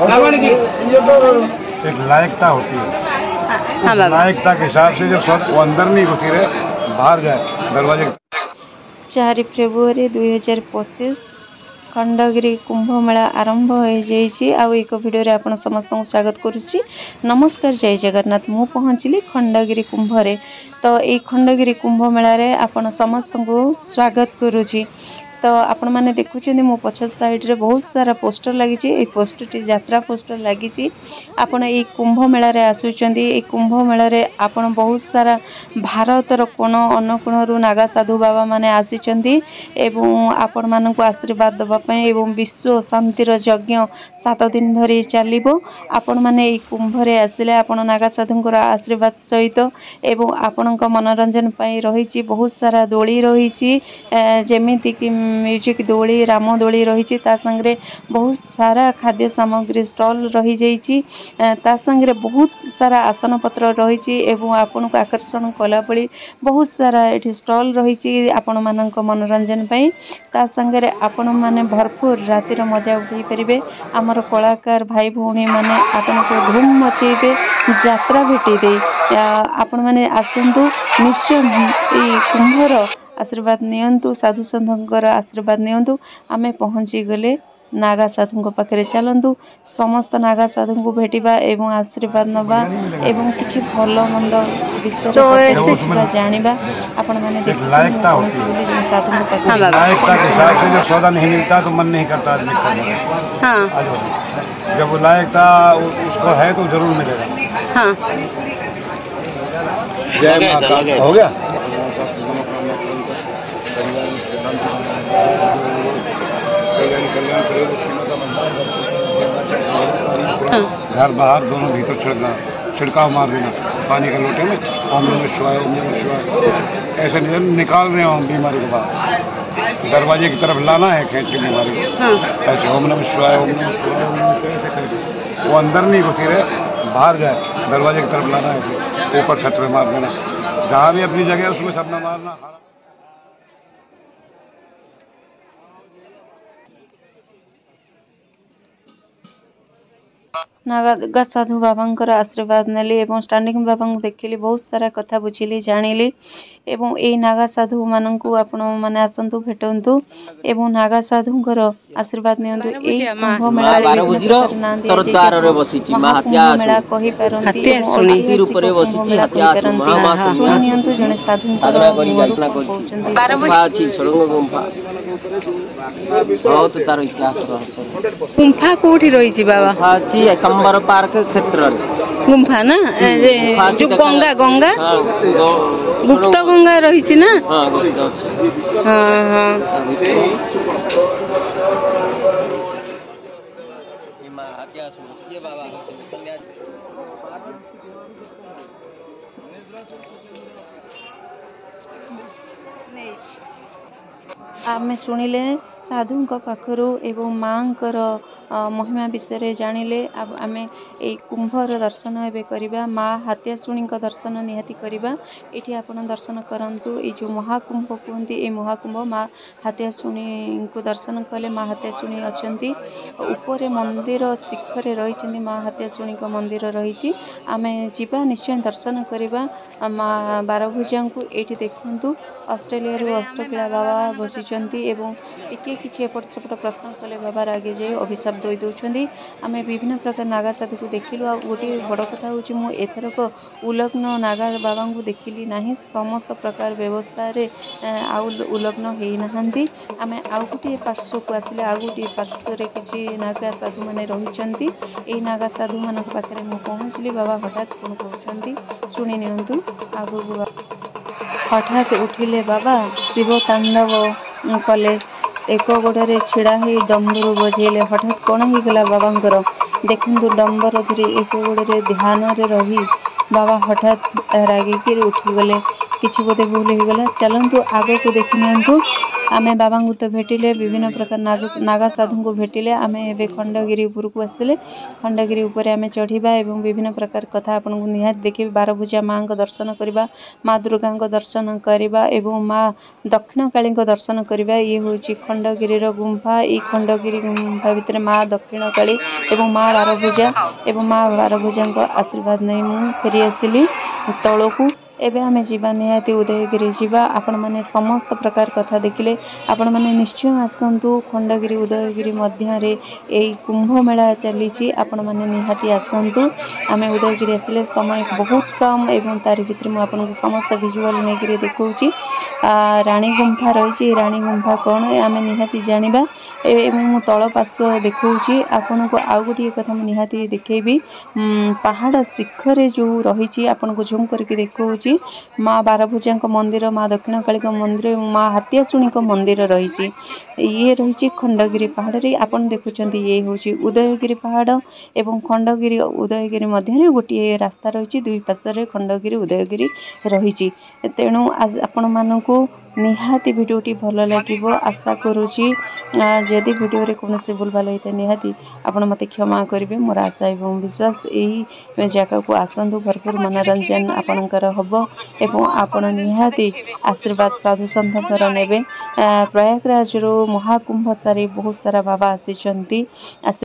एक लायकता होती है, लायकता के हिसाब से जब वो अंदर नहीं घुसी रहे बाहर जाए दरवाजे। 4 फेब्रुआरी 2025 खंडगिरी कुंभमेला आरंभ हो जाइए। आउ एक वीडियो रे आपण समस्त को स्वागत करुच्ची। नमस्कार, जय जगन्नाथ। मु पहुँचली खंडगिरी कुंभरे। तो ये खंडगिरी कुंभमेला रे आपण समस्त को स्वागत करुच्ची। तो आपण माने देखुछे मो पछर साइड रे बहुत सारा पोस्टर लगी। ये पोस्टर टी यात्रा पोस्टर लगी। आपण ये कुंभ मेला रे आसुचंदी। ये कुंभ मेला रे आपण बहुत सारा भारतर कोण अनुकोण रु नागा साधु बाबा माने आसीचंदी एवं आपण मानन को आशीर्वाद दबा पय एवं विश्व शांतिर यज्ञ 7 दिन धरी चलिबो। आपण माने ये कुंभ रे आसिले आपण नागा साधुंकर आशीर्वाद सहित एवं आपणक मनोरंजन पय रहिछि बहुत सारा दोली रहिछि, जेमिति कि म्यूजिक दोली, राम दोली रही। संगे बहुत सारा खाद्य सामग्री स्टॉल रही जाइए। ता संगे बहुत सारा आसन पत्र रही एवं आपन को आकर्षण कला पड़ी बहुत सारा ये स्टॉल रही आपण मानक मनोरंजन पाई। ता संगे आपण माने भरपूर रातिर मजा उठाई पारे। आमर कलाकार भाई भौणी माने आपन को धूम मचेबे यात्रा भेटी दे। आपण माने आसंतु निश्चय ए कुंभर आशीर्वाद नियंतु, साधु संतंकर आशीर्वाद नियंतु। आमे पहुँची गले नागा साधु पाखे चलतु, समस्त नागा साधु को भेटिबा एवं आशीर्वाद नबा एवं किछि भलो मंद विषय जानिबा। आपण माने लायकता होती है, साधु पाखे लायकता के हिसाब से जब सौदा नहीं मिलता तो मन नहीं करता आदमी करने। हाँ, जब वो लायकता उसको है तो जरूर मिलेगा। हाँ, जय माता। हो गया। घर बाहर दोनों भीतर छिड़काव मार देना पानी के लोटे में। ओम नमः शिवाय, ओम नमः शिवाय ऐसे निकाल रहे हो हम बीमारी को बाहर, दरवाजे की तरफ लाना है खींच के बीमारी को। ऐसे ओम नमः शिवाय, ओम नमः शिवाय, ओम नमः शिवाय ऐसे करके वो अंदर नहीं घुसी रहे बाहर जाए दरवाजे की तरफ लाना है। ऊपर छत पे मार देना, जहाँ भी अपनी जगह उसमें सब न मारना। नागा साधु बाबा आशीर्वाद नेली एवं स्टैंडिंग बाबा को देखिली, बहुत सारा कथा बुझिली जानिली एवं ए नागा साधु माननकु आपण माने आसंतु भेटंतु एवं नागा साधुंकर आशीर्वाद नियंतु। ए कुंभ मेला रे बसिची महात्या मेला कहि परंती, हात्या सुनी रूप रे बसिची हात्या सुनी नियंतु जने साधु साधना करी कल्पना करछि। 12 गुंफा अछि, सुरंग गुंफा बहुत तार इतिहास रहछै। गुंफा कोठी रही छी बाबा? अछि कंबर पार्क क्षेत्र गुंफा ना, जो गंगा गंगा गुप्त गंगा रही ना। हाँ, हाँ, आमे शुणिले साधु पाखरु एवं माँकर महिमा विषय जानिले। अब आमे ए कुंभर दर्शन एबे करिबा। माँ हात्याशुणी दर्शन निहाती करिबा। एठी आपण दर्शन करंतु। ए जो महाकुंभ कहते ए महाकुंभ माँ हात्याशुणी को दर्शन कले माँ हात्याशुणी अछंती। ऊपर मंदिर शिखरे रही माँ हात्याशुणी मंदिर रही। आमे जीवा निश्चय दर्शन करिबा माँ 12 भुजा को। एठी देखंतु ऑस्ट्रेलिया रो अष्टकिला बाबा बसिचंती एवं टिके किछि एपट सेपट प्रश्न कले बाबा आगे जाए अभिशाप दई दउछंती। आमे विभिन्न प्रकार नागा साधु को देखिलु। आ गोटे बड़ कथा होछि मु एथरक उलग्न नागा बाबा को देखिली नाही। समस्त प्रकार व्यवस्था रे आउ उलग्न हेई नहंती। आमे आउ गोटे पार्श्व को आसिले आउ गोटे पार्श्व रे किछि नागा साधु माने रहिचंती। ए नागा साधु मानक पाखरे मु पहुँचली। बाबा हठात कोन कहउछंती सुनि नियंतु। आगु हठात उठिले बाबा, शिव तांडव कले, एक गोड़े छिड़ा ही डम्बरू बजेले। हठात कौन हो गला बाबांकर देखु डम्बर धरी एक गोड़े ध्यान रे रही बाबा हठात रागिकी उठीगले। किछि बोधे भूल हो गला। चलंतु आगे को देखि नियंतु। आमे बाबा को तो भेटिले विभिन्न प्रकार नागा साधु को भेटिले आमे एबे खंडगिरी ऊपर को आसिले खंडगिरी ऊपर आमे चढ़िबा एवं विभिन्न प्रकार कथा आपन को निहात देखि 12 भुजा मां को दर्शन करबा मां दुर्गा को दर्शन करबा एवं मां दक्षिण काली को दर्शन करबा ये होची खंडगिरी रो गुंफा ई खंडगिरी गुंफा भितर मां दक्षिण काली एवं मां 12 भुजा एवं मां 12 भुजा को आशीर्वाद नै मु फेरी आसिली तळको एबे आमे जीवा निहाती उदयगिरी जीवा आपण माने समस्त प्रकार कथा देखिले आपण माने निश्चय आसंतु खंडगिरी उदयगिरी मध्य रे एई कुंभ मेला चलीची आपण माने निहाती आसंतु आमे उदयगिरी आसिले समय बहुत कम एवं तारि भितर मु आपण को समस्त विजुअल नेगिरी देखौची रानी गुंफा रहिची रानी गुंफा कोन आमे निहाती जानिबा एवं मु तळ पास देखौची आपण को आउ गुटी कथा मु निहाती देखेबी पहाड़ शिखर जो रहिची आपण को झूम करके देखौची मां 12 भुजा मंदिर मां दक्षिण काली मंदिर मां हाथियाशुणी मंदिर रही ये रही खंडगिरी पहाड़ रे आपण देखुचंती ये होची उदयगिरी पहाड़ एवं खंडगिरी उदयगिरी मध्य गोटे रास्ता रही दुई पार्श्व खंडगिरी उदयगिरी रही तेणु आपण मानकु निहाती भिडियोटी भल लगे आशा करुँची जदि भिडियो रे कौन से भूल भाल होता निहाती आपण मते क्षमा करेंगे मोर आशा एवं विश्वास यही जगह को आसतु भरपूर मनोरंजन आपणकर हम एवं आपण निहाती आशीर्वाद साधु सन्थर ने प्रयागराज रो महाकुंभ सारी बहुत सारा बाबा आसी